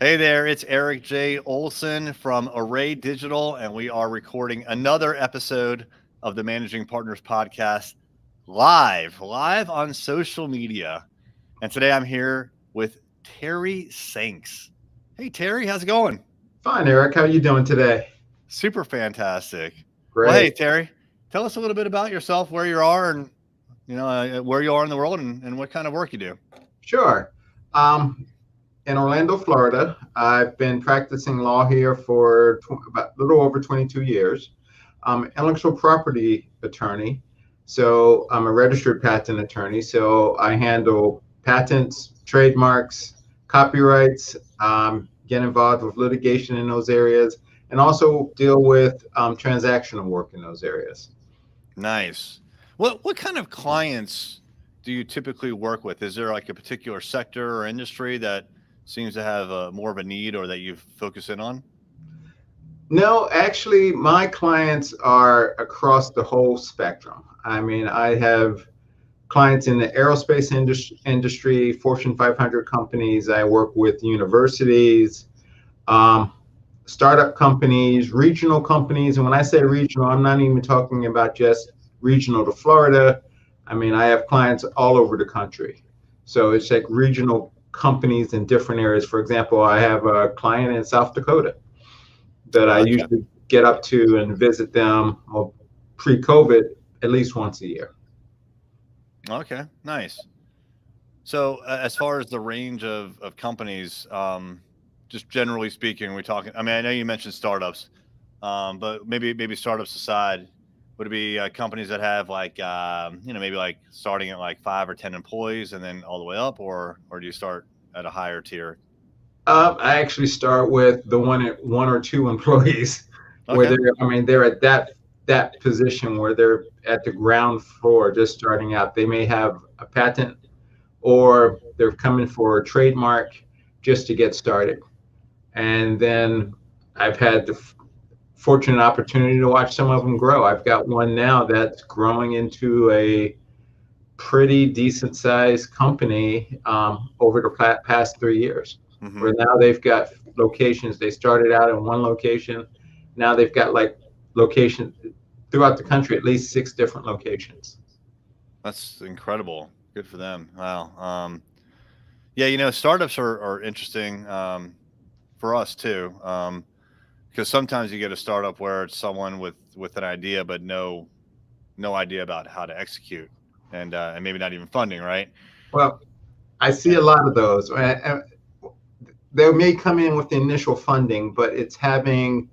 Hey there, it's Eric J. Olson from Array Digital, and we are recording another episode of the Managing Partners podcast live on social media. And today I'm here with Terry Sanks. Hey, Terry, how's it going? Fine, Eric. How are you doing today? Super fantastic. Well, hey, Great. Terry, tell us a little bit about yourself, where you are, and where you are in the world, and what kind of work you do. Sure. Um, in Orlando, Florida, I've been practicing law here for about a little over 22 years. I'm an intellectual property attorney. So I'm a registered patent attorney. So I handle patents, trademarks, copyrights, get involved with litigation in those areas, and also deal with transactional work in those areas. Nice. What kind of clients do you typically work with? Is there like a particular sector or industry that seems to have more of a need or that you focus in on? No, actually, my clients are across the whole spectrum. I mean, I have clients in the aerospace industry, Fortune 500 companies. I work with universities, um, startup companies, regional companies. And when I say regional, I'm not even talking about just regional to Florida. I mean, I have clients all over the country. So it's like regional companies in different areas. For example, I have a client in South Dakota that I Gotcha. usually get up to and visit them, well, pre-COVID, at least once a year. Okay, nice. So, as far as the range of companies, just generally speaking, we're talking. I mean, I know you mentioned startups, but maybe startups aside, would it be companies that have like maybe like starting at like 5 or 10 employees and then all the way up, or do you start at a higher tier? I actually start with the one or two employees, where Okay, they're at that position where they're at the ground floor, just starting out. They may have a patent, or they're coming for a trademark just to get started. And then I've had the fortunate opportunity to watch some of them grow. I've got one now that's growing into a pretty decent sized company over the past 3 years, hmm, where now they've got locations. They started out in one location. Now they've got like locations throughout the country, at least 6 different locations. that's incredible. Good for them. Wow. Yeah, startups are interesting for us too. Because sometimes you get a startup where it's someone with an idea but no idea about how to execute, and maybe not even funding, right? Well, I see a And lot of those. They may come in with the initial funding, but it's having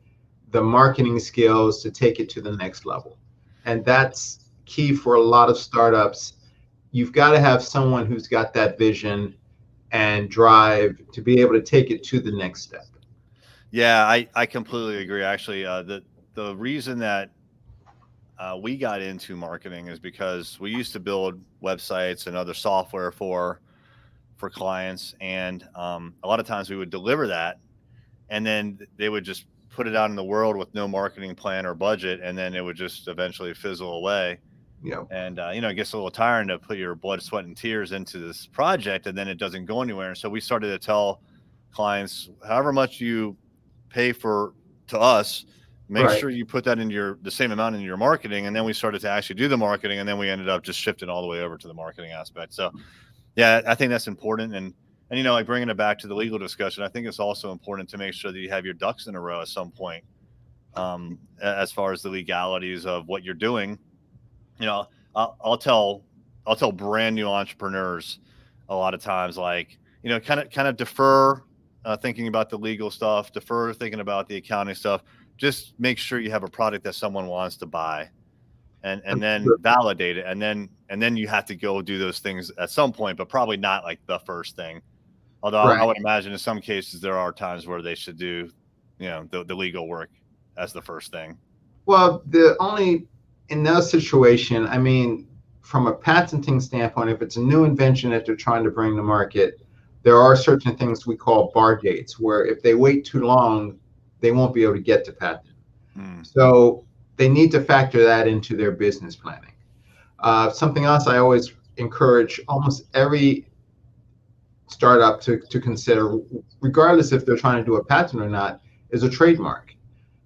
the marketing skills to take it to the next level. And that's key for a lot of startups. You've got to have someone who's got that vision and drive to be able to take it to the next step. yeah, I completely agree. Actually, the reason that we got into marketing is because we used to build websites and other software for clients, and a lot of times we would deliver that, and then they would just put it out in the world with no marketing plan or budget, and then it would just eventually fizzle away. You know, And it gets a little tiring to put your blood, sweat, and tears into this project, and then it doesn't go anywhere. And so we started to tell clients, however much you pay for to us, make right. sure you put that in your the same amount in your marketing. And then we started to actually do the marketing, and then we ended up just shifting all the way over to the marketing aspect. So yeah, I think that's important. And like bringing it back to the legal discussion, I think it's also important to make sure that you have your ducks in a row at some point, as far as the legalities of what you're doing. you know I'll tell brand new entrepreneurs a lot of times, like, kind of defer thinking about the legal stuff, defer thinking about the accounting stuff. Just make sure you have a product that someone wants to buy, and then validate it, and then you have to go do those things at some point, but probably not like the first thing. Although I Right. would imagine in some cases there are times where they should do the legal work as the first thing. Well, the only in that situation, I mean, from a patenting standpoint, if it's a new invention that they're trying to bring to market, there are certain things we call bar dates, where if they wait too long, they won't be able to get to patent. Mm. So they need to factor that into their business planning. Something else I always encourage almost every startup to consider, regardless if they're trying to do a patent or not, is a trademark.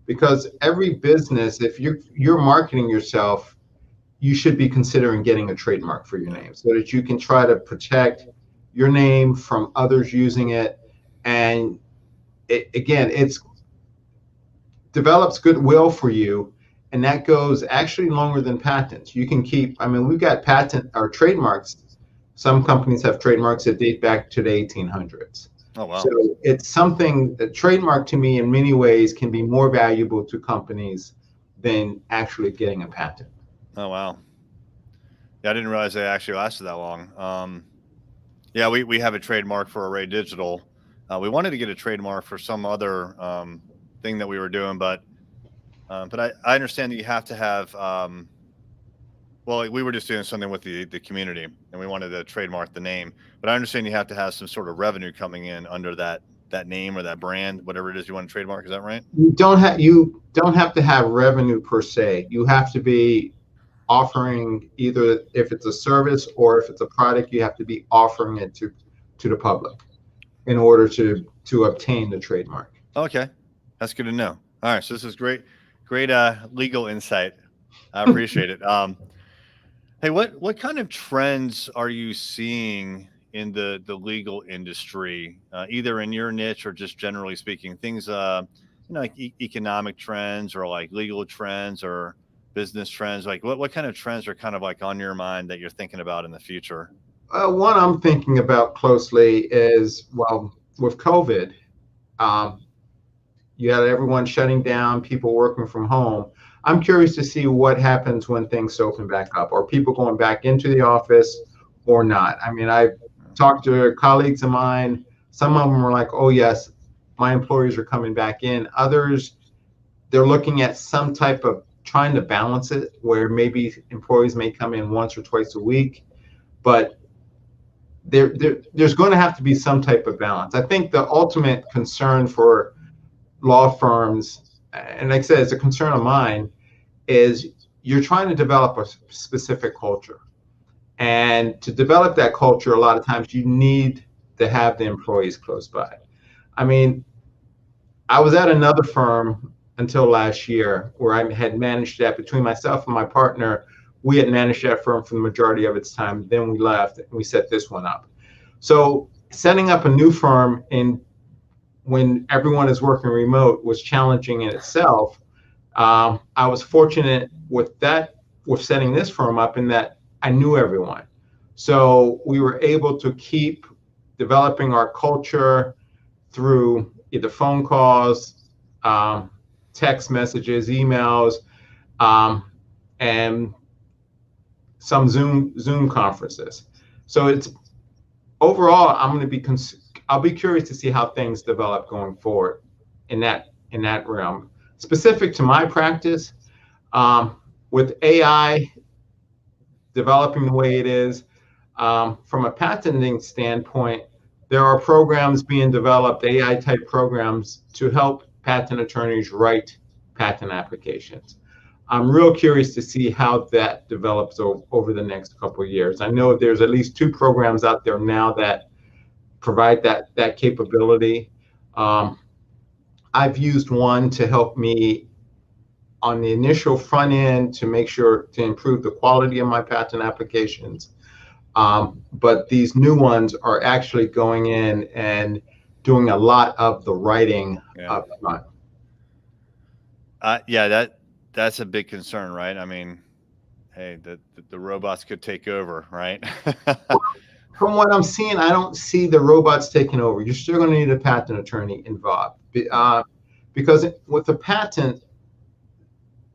Because every business, if you're marketing yourself, you should be considering getting a trademark for your name so that you can try to protect your name from others using it. And it develops goodwill for you. And that goes actually longer than patents. You can keep, I mean, we've got patent or trademarks. Some companies have trademarks that date back to the 1800s. Oh, wow. So it's something that trademark to me in many ways can be more valuable to companies than actually getting a patent. Oh, wow. Yeah, I didn't realize they actually lasted that long. Yeah, we have a trademark for Array Digital. We wanted to get a trademark for some other thing that we were doing, but I understand that you have to have, well, like we were just doing something with the community, and we wanted to trademark the name. But I understand you have to have some sort of revenue coming in under that name or that brand, whatever it is you want to trademark. Is that right? You don't have to have revenue per se. You have to be offering, either if it's a service or if it's a product, you have to be offering it to the public in order to obtain the trademark. Okay, that's good to know. All right, so this is great legal insight. I appreciate it. Hey, what kind of trends are you seeing in the legal industry, either in your niche or just generally speaking? Things, like economic trends or like legal trends or business trends. Like what kind of trends are kind of like on your mind that you're thinking about in the future? One I'm thinking about closely is, well, with COVID, you had everyone shutting down, people working from home. I'm curious to see what happens when things open back up. Are people going back into the office or not? I mean, I've talked to colleagues of mine. Some of them are like, oh, yes, my employees are coming back in. Others, they're looking at some type of trying to balance it where maybe employees may come in once or twice a week. But there's going to have to be some type of balance. I think the ultimate concern for law firms, and like I said, it's a concern of mine, is you're trying to develop a specific culture. And to develop that culture, a lot of times you need to have the employees close by. I mean, I was at another firm until last year where I had managed that between myself and my partner. We had managed that firm for the majority of its time. Then we left and we set this one up. So setting up a new firm when everyone is working remote was challenging in itself. I was fortunate with setting this firm up in that I knew everyone. So we were able to keep developing our culture through either phone calls, text messages, emails, and some Zoom conferences. So it's overall, I'll be curious to see how things develop going forward in that realm. Specific to my practice, with AI developing the way it is, from a patenting standpoint, there are programs being developed, AI type programs, to help patent attorneys write patent applications. I'm real curious to see how that develops over the next couple of years. I know there's at least 2 programs out there now that provide that capability. I've used one to help me on the initial front end to make sure to improve the quality of my patent applications. But these new ones are actually going in and doing a lot of the writing up front. Yeah, that's a big concern, right? I mean, hey, the robots could take over, right? From what I'm seeing, I don't see the robots taking over. You're still going to need a patent attorney involved, because with the patent,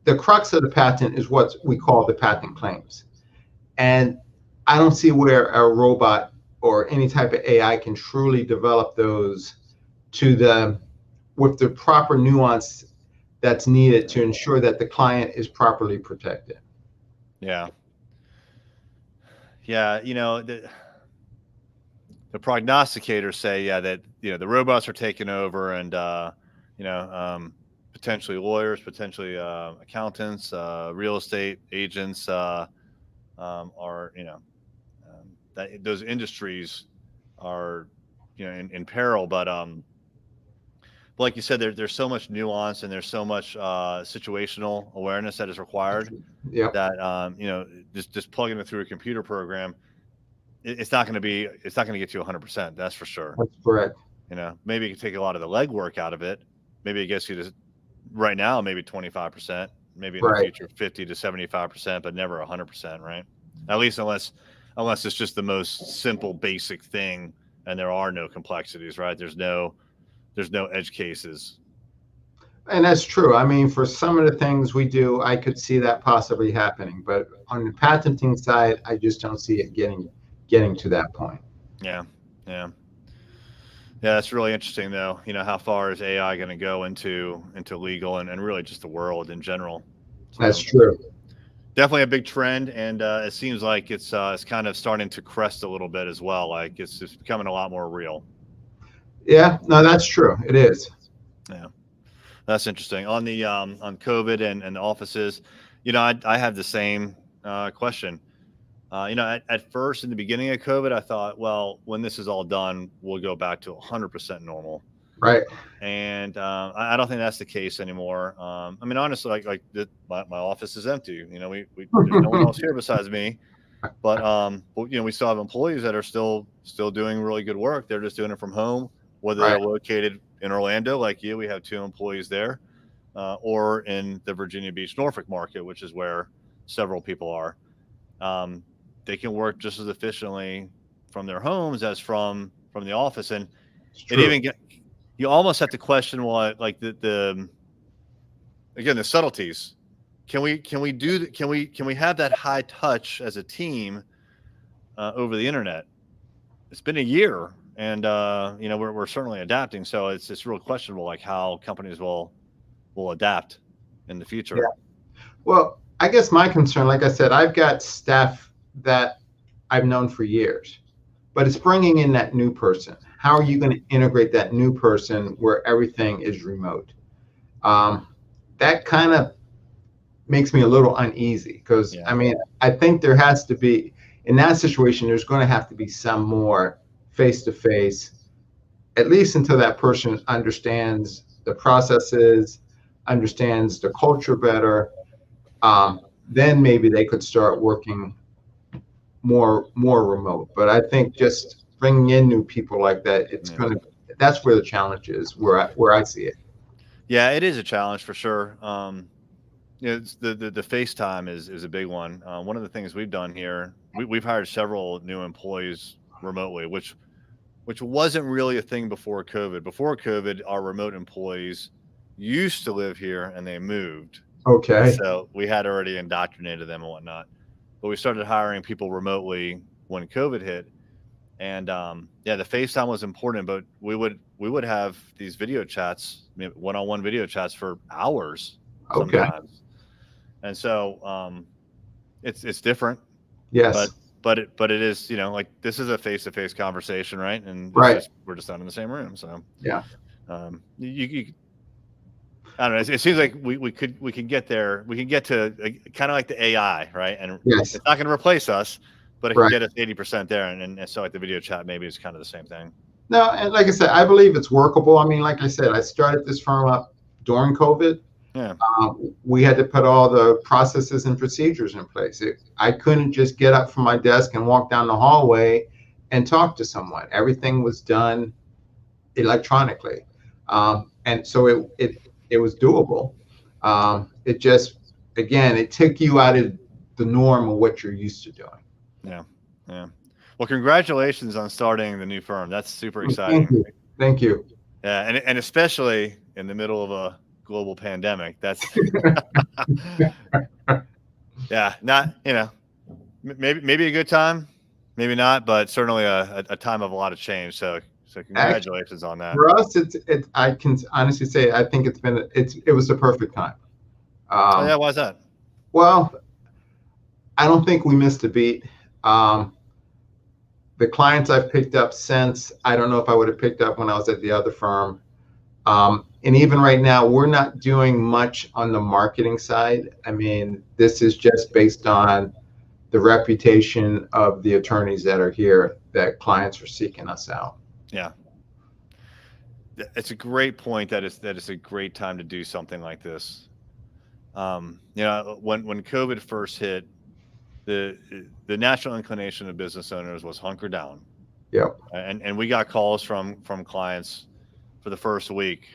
the crux of the patent is what we call the patent claims. And I don't see where a robot or any type of AI can truly develop those with the proper nuance that's needed to ensure that the client is properly protected. Yeah. The prognosticators say, that, the robots are taking over and, potentially lawyers, potentially accountants, real estate agents are, that those industries are in peril. But like you said, there's so much nuance and there's so much situational awareness that is required Yep, that just plugging it through a computer program, it's not going to get you 100%. That's for sure. that's correct. Maybe you can take a lot of the legwork out of it. Maybe it gets you to right now, maybe 25%, maybe in the Right. future, 50 to 75%, but never 100%. Right. At least unless it's just the most simple, basic thing and there are no complexities, right? There's no edge cases. And that's true. I mean, for some of the things we do, I could see that possibly happening, but on the patenting side, I just don't see it getting to that point. Yeah. Yeah. Yeah, that's really interesting, though. How far is AI going to go into legal and really just the world in general? That's So true. definitely a big trend, and it seems like it's kind of starting to crest a little bit as well. Like it's becoming a lot more real. Yeah, no, that's true. It is. Yeah, that's interesting. On the on COVID and the offices, I have the same question. At first, in the beginning of COVID, I thought, well, when this is all done, we'll go back to 100% normal. Right. And I don't think that's the case anymore. I mean, honestly, my office is empty. There's no one else here besides me. But we still have employees that are still doing really good work. They're just doing it from home, whether Right. they're located in Orlando, like you. We have 2 employees there, or in the Virginia Beach, Norfolk market, which is where several people are. They can work just as efficiently from their homes as from the office, and It's it true. even you almost have to question what, like, the again, the subtleties. Can we have that high touch as a team over the internet? It's been a year, and we're certainly adapting. So it's real questionable, like how companies will adapt in the Yeah. future. Well, I guess my concern, like I said, I've got staff that I've known for years, but it's bringing in that new person. How are you going to integrate that new person where everything is remote? That kind of makes me a little uneasy because, Yeah, I mean, I think there has to be, in that situation, there's going to have to be some more face to face, at least until that person understands the processes, understands the culture better. Then maybe they could start working more remote. But I think just bringing in new people like that, yeah. that's where the challenge is, where I see it. Yeah, it is a challenge for sure. It's the FaceTime is a big one. One of the things we've done here, we've hired several new employees remotely, which wasn't really a thing before COVID. Before COVID, our remote employees used to live here and they moved. And Okay. so we had already indoctrinated them and whatnot. But we started hiring people remotely when COVID hit. And the FaceTime was important, but we would have these video chats, one-on-one video chats for hours Okay. sometimes. And so it's different, but Yes. it is, like, this is a face-to-face conversation, right? And it's Right. just we're just not in the same room. So Yeah. you I don't know. It seems like we can get there. We can get to kind of like the AI, right? And Yes. it's not going to replace us, but it can Right. get us 80% there. And so like the video chat maybe is kind of the same thing. No, and like I said, I believe it's workable. I mean, like I said, I started this firm up during COVID. Yeah. We had to put all the processes and procedures in place. I couldn't just get up from my desk and walk down the hallway and talk to someone. Everything was done electronically, and so it was doable. It just, again, it took you out of the norm of what you're used to doing. Yeah. Yeah. Well, congratulations on starting the new firm. That's super Thank exciting. you. Thank you. Yeah, and especially in the middle of a global pandemic. That's yeah, not, maybe a good time, maybe not, but certainly a time of a lot of change. So Actually, congratulations on that. for us, I can honestly say I think it was the perfect time. Oh yeah, why is that? Well, I don't think we missed a beat. The clients I've picked up since, I don't know if I would have picked up when I was at the other firm. And even right now, we're not doing much on the marketing side. I mean, this is just based on the reputation of the attorneys that are here, that clients are seeking us out. Yeah, it's a great point that it's a great time to do something like this. When COVID first hit, the the natural inclination of business owners was hunker down, Yep. and we got calls from clients for the first week.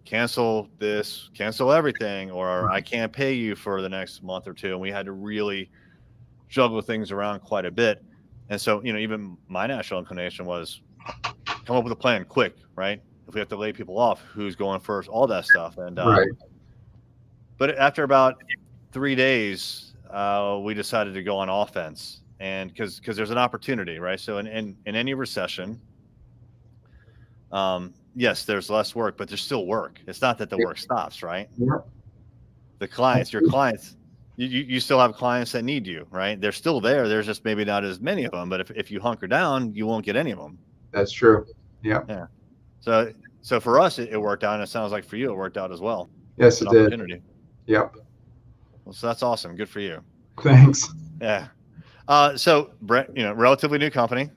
Cancel this, cancel everything, or I can't pay you for the next month or two. And we had to really juggle things around quite a bit. And so, even my natural inclination was come up with a plan quick, right? If we have to lay people off, who's going first, all that stuff. And Right. but after about 3 days, we decided to go on offense, and because there's an opportunity, right? So in any recession, yes, there's less work, but there's still work. It's not that the work stops, right? Yep. Your clients, you still have clients that need you, right? They're still there. There's just maybe not as many of them, but if you hunker down, you won't get any of them. That's true. Yeah. Yeah. So for us, it worked out, and it sounds like for you, it worked out as well. Yes, It's it an did. opportunity. Yep. Well, so that's awesome. Good for you. Thanks. Yeah. So Brett, relatively new company.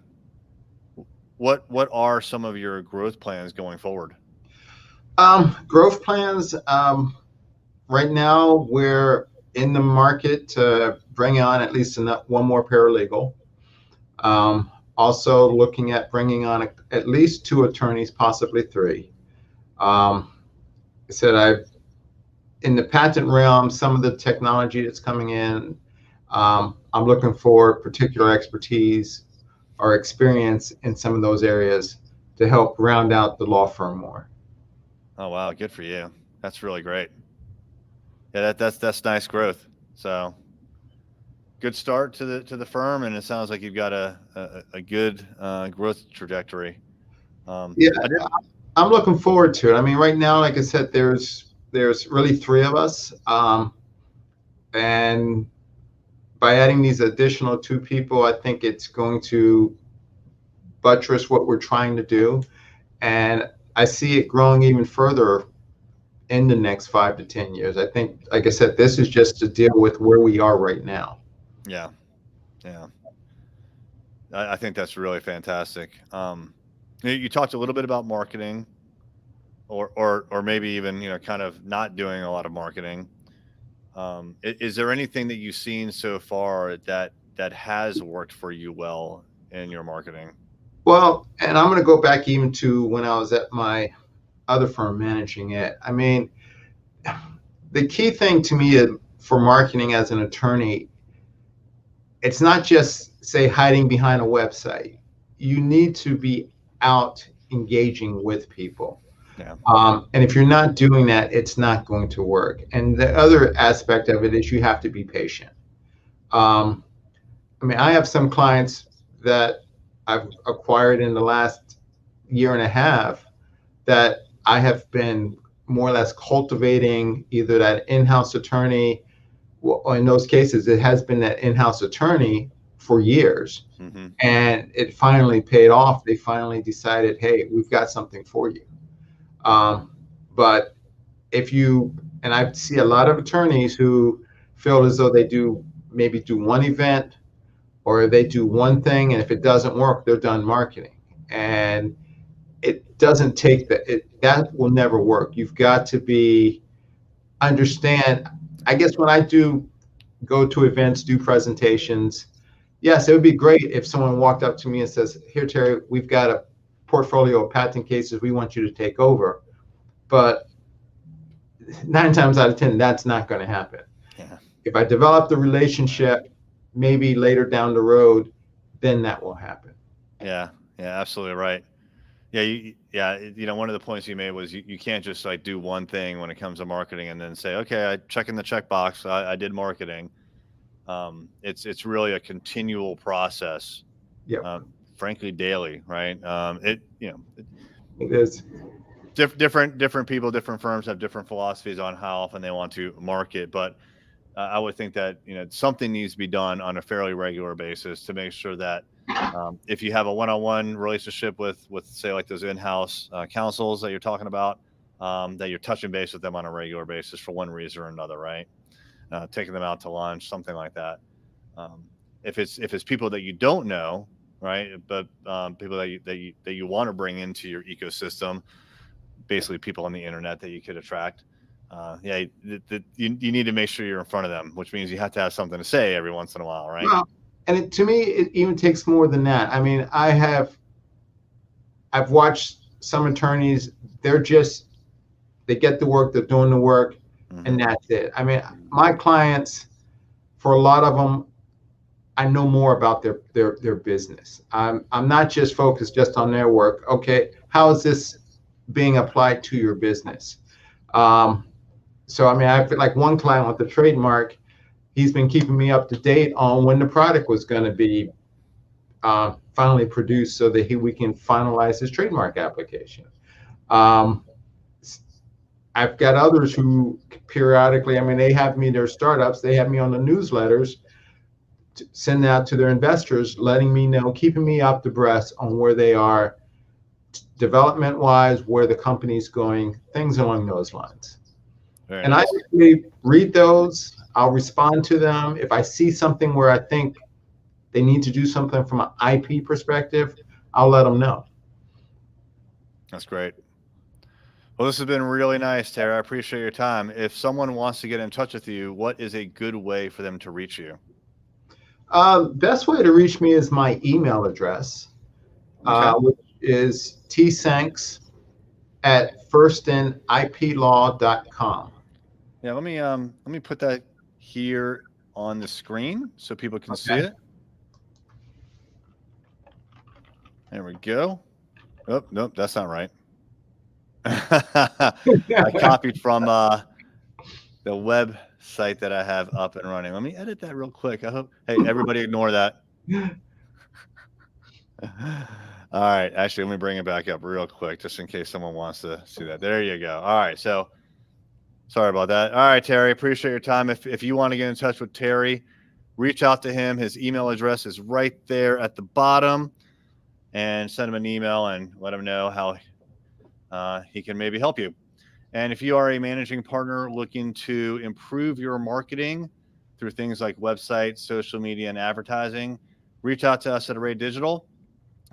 What are some of your growth plans going forward? Growth plans. Right now, we're in the market to bring on at least one more paralegal. Also looking at bringing on at least 2 attorneys, possibly 3. I said in the patent realm, some of the technology that's coming in, I'm looking for particular expertise or experience in some of those areas to help round out the law firm more. Oh, wow. Good for you. That's really great. Yeah, that's nice growth. So good start to the firm, and it sounds like you've got a good growth trajectory. Yeah, I'm looking forward to it. I mean, right now, like I said, there's really 3 of us, and by adding these additional 2 people, I think it's going to buttress what we're trying to do, and I see it growing even further in the next 5 to 10 years. I think, like I said, this is just to deal with where we are right now. Yeah, yeah. I think that's really fantastic. You talked a little bit about marketing, or maybe even kind of not doing a lot of marketing. Is there anything that you've seen so far that has worked for you well in your marketing? Well, and I'm going to go back even to when I was at my other firm managing it. I mean, the key thing to me for marketing as an attorney, it's not just, say, hiding behind a website. You need to be out engaging with people. Yeah. And if you're not doing that, it's not going to work. And the other aspect of it is you have to be patient. I mean, I have some clients that I've acquired in the last year and a half that I have been more or less cultivating either that in-house attorney, or in those cases, it has been that in-house attorney for years. Mm-hmm. And it finally paid off. They finally decided, hey, we've got something for you. But and I see a lot of attorneys who feel as though they maybe do one event or they do one thing, and if it doesn't work, they're done marketing. And it doesn't take that will never work. You've got to understand. I guess when I do go to events, do presentations, yes, it would be great if someone walked up to me and says, here, Terry, we've got a portfolio of patent cases we want you to take over. But 9 times out of 10, that's not going to happen. Yeah. If I develop the relationship, maybe later down the road, then that will happen. Yeah, absolutely right. Yeah, one of the points you made was you can't just like do one thing when it comes to marketing and then say, okay, I check in the checkbox, I did marketing. It's really a continual process. Yep. Frankly, daily, right? It is. Different people, different firms have different philosophies on how often they want to market, but I would think that something needs to be done on a fairly regular basis to make sure that if you have a one-on-one relationship with say like those in-house counsels that you're talking about, that you're touching base with them on a regular basis for one reason or another, right? Taking them out to lunch, something like that. If it's people that you don't know, right, but people that you want to bring into your ecosystem, basically people on the internet that you could attract. Yeah, you need to make sure you're in front of them, which means you have to have something to say every once in a while, right? Well, and to me, it even takes more than that. I mean, I've watched some attorneys, they get the work, they're doing the work, and that's it. I mean, my clients, for a lot of them, I know more about their business. I'm not just focused just on their work. Okay, how is this being applied to your business? So I mean, I feel like one client with the trademark, he's been keeping me up to date on when the product was going to be finally produced, so that we can finalize his trademark application. I've got others who periodically, I mean, they have me, their startups, they have me on the newsletters, send out to their investors, letting me know, keeping me up to breast on where they are development wise, where the company's going, things along those lines. Very nice. I actually read those. I'll respond to them. If I see something where I think they need to do something from an IP perspective, I'll let them know. That's great. Well, this has been really nice, Terry. I appreciate your time. If someone wants to get in touch with you, what is a good way for them to reach you? Best way to reach me is my email address, which is tsanks@firstinIPlaw.com. Yeah, let me put that here on the screen so people can see it. There we go. Oh, nope, that's not right. I copied from the website that I have up and running. Let me edit that real quick. I hope, hey, everybody ignore that. All right, actually, let me bring it back up real quick just in case someone wants to see that. There you go. All right, so sorry about that. All right, Terry, appreciate your time. If you want to get in touch with Terry, reach out to him. His email address is right there at the bottom, and send him an email and let him know how he can maybe help you. And if you are a managing partner looking to improve your marketing through things like websites, social media, and advertising, reach out to us at Array Digital.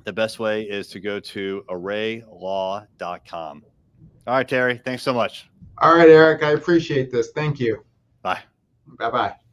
The best way is to go to arraylaw.com. All right, Terry, thanks so much. All right, Eric, I appreciate this. Thank you. Bye. Bye-bye.